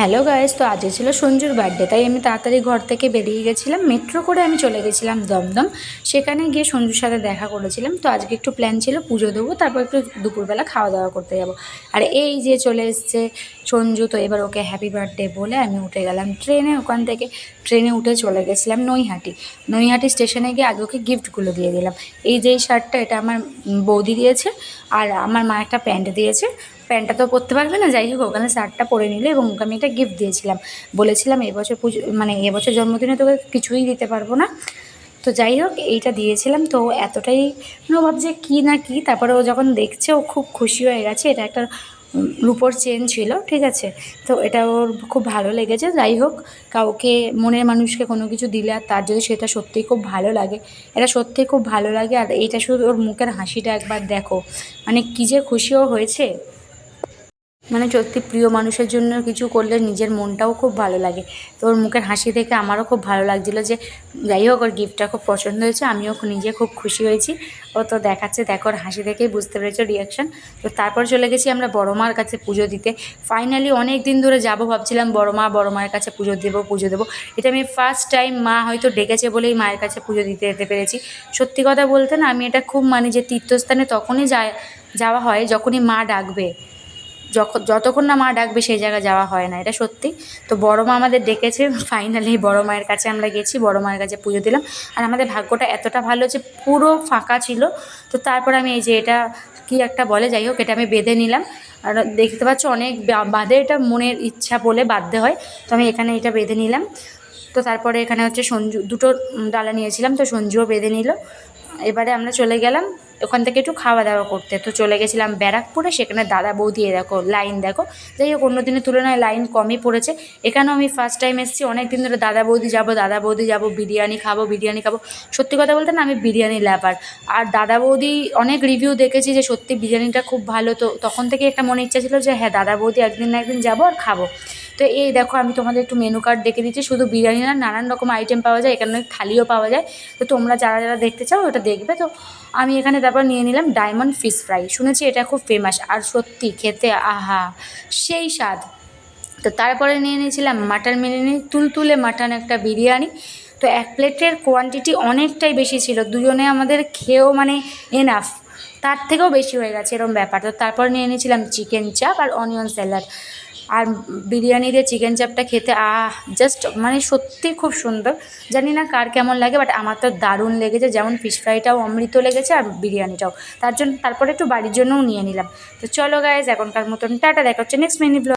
Hello guys, তো আজকে ছিল সঞ্জুর বার্থডে, তাই আমি তাড়াতাড়ি ঘর থেকে বেরিয়ে গেছিলাম। মেট্রো করে আমি চলে গেছিলাম দমদম। সেখানে গিয়ে সঞ্জুর সাথে দেখা করেছিলাম। তো আজকে একটু প্ল্যান ছিল পুজো দেবো, তারপর একটু দুপুরবেলা খাওয়া দাওয়া করতে যাব। আর এই যে চলে এসছে সঞ্জু, তো এবার ওকে হ্যাপি বার্থডে বলে আমি উঠে গেলাম ট্রেনে। ওখান থেকে ট্রেনে উঠে চলে গেছিলাম নৈহাটি স্টেশনে গিয়ে আগে ওকে গিফটগুলো দিয়ে দিলাম। এই যে এই শার্টটা, এটা আমার বৌদি দিয়েছে, আর আমার মা একটা প্যান্ট দিয়েছে। প্যান্টটা তো পরতে পারবে না, যাই হোক ওখানে শার্টটা পরে নিল এবং ওকে আমি একটা গিফট দিয়েছিলাম। বলেছিলাম এবছর পুজো মানে এবছর জন্মদিনে তোকে কিছুই দিতে পারবো না, তো যাই হোক এইটা দিয়েছিলাম। তো এতটাই ও ভাবছে কী না কী, তারপরে ও যখন দেখছে ও খুব খুশি হয়ে গেছে। এটা একটা রূপোর চেন ছিল, ঠিক আছে। তো এটা ওর খুব ভালো লেগেছে। যাই হোক, কাউকে মনের মানুষকে কোনো কিছু দিলে আর তার যদি সেটা সত্যিই খুব ভালো লাগে, এটা সত্যিই খুব ভালো লাগে। আর এইটা শুধু ওর মুখের হাসিটা একবার দেখো, মানে কী যে খুশিও হয়েছে। মানে সত্যি প্রিয় মানুষের জন্য কিছু করলে নিজের মনটাও খুব ভালো লাগে। তো ওর মুখের হাসি দেখে আমারও খুব ভালো লাগছিলো যে যাই হোক ওর গিফটটা খুব পছন্দ হয়েছে। আমিও নিজে খুব খুশি হয়েছি। ও তো দেখাচ্ছে, দেখো ওর হাসি দেখেই বুঝতে পেরেছো রিয়াকশান। তো তারপর চলে গেছি আমরা বড় মার কাছে পুজো দিতে। ফাইনালি অনেক দিন ধরে যাবো ভাবছিলাম বড় মায়ের কাছে পুজো দেবো। এটা আমি ফার্স্ট টাইম, মা হয়তো ডেকেছে বলেই মায়ের কাছে পুজো দিতে যেতে পেরেছি। সত্যি কথা বলতে না, আমি এটা খুব মানি যে তীর্থস্থানে তখনই যাওয়া হয় যখনই মা ডাকবে। যতক্ষণ না মা ডাকবে সেই জায়গায় যাওয়া হয় না, এটা সত্যি। তো বড় মা আমাদের ডেকেছে, ফাইনালি বড় মায়ের কাছে আমরা গেছি, বড় মায়ের কাছে পুজো দিলাম। আর আমাদের ভাগ্যটা এতটা ভালো যে পুরো ফাঁকা ছিল। তো তারপর আমি এই যে এটা কি একটা বলে, যাই হোক এটা আমি বেঁধে নিলাম। আর দেখতে পাচ্ছ অনেক বাঁধে, এটা মনের ইচ্ছা বলে বাঁধতে হয়। তো আমি এখানে এটা বেঁধে নিলাম। তো তারপরে এখানে হচ্ছে সঞ্জু দুটো ডালা নিয়েছিলাম, তো সঞ্জুও বেঁধে নিল। এবারে আমরা চলে গেলাম ওখান থেকে একটু খাওয়া দাওয়া করতে। তো চলে গেছিলাম ব্যারাকপুরে, সেখানে দাদা বৌদি দেখো লাইন দেখো। যাই হোক অন্য দিনের তুলনায় লাইন কমই পড়েছে। এখানেও আমি ফার্স্ট টাইম এসেছি, অনেক দিন ধরে দাদা বৌদি যাবো, বিরিয়ানি খাবো। সত্যি কথা বলতে না, আমি বিরিয়ানি লাভার। আর দাদা বৌদি অনেক রিভিউ দেখেছি যে সত্যি বিরিয়ানিটা খুব ভালো। তো তখন থেকে একটা মনে ইচ্ছা ছিল যে হ্যাঁ দাদা বৌদি একদিন না একদিন যাবো আর খাবো। তো এই দেখো আমি তোমাদের একটু মেনু কার্ড দেখে দিচ্ছি। শুধু বিরিয়ানি না, নানান রকম আইটেম পাওয়া যায় এখানে, থালিও পাওয়া যায়। তো তোমরা যারা যারা দেখতে চাও ওটা দেখবে। তো আমি এখানে তারপর নিয়ে নিলাম ডায়মন্ড ফিশ ফ্রাই, শুনেছি এটা খুব ফেমাস আর সত্যি খেতে আহা সেই স্বাদ। তো তারপরে নিয়ে নিয়েছিলাম মাটন বিরিয়ানি, তুলতুলে মাটন একটা বিরিয়ানি। তো এক প্লেটের কোয়ান্টিটি অনেকটাই বেশি ছিল, দুজনে আমাদের খেয়েও মানে এনাফ, তার থেকেও বেশি হয়ে গেছে এরকম ব্যাপার। তো তারপর নিয়ে নিয়েছিলাম চিকেন চাপ আর অনিয়ন স্যালাড। আর বিরিয়ানি দিয়ে চিকেন চাপটা খেতে জাস্ট মানে সত্যি খুব সুন্দর। জানি না কার কেমন লাগে, বাট আমার তো দারুণ লেগেছে। যেমন ফিশ ফ্রাইটাও অমৃত লেগেছে আর বিরিয়ানিটাও। তারপরে একটু বাড়ির জন্যও নিয়ে নিলাম। তো চলো গাইজ, এখনকার মতন টাটা, দেখা হচ্ছে নেক্সট মিনি ব্লগ।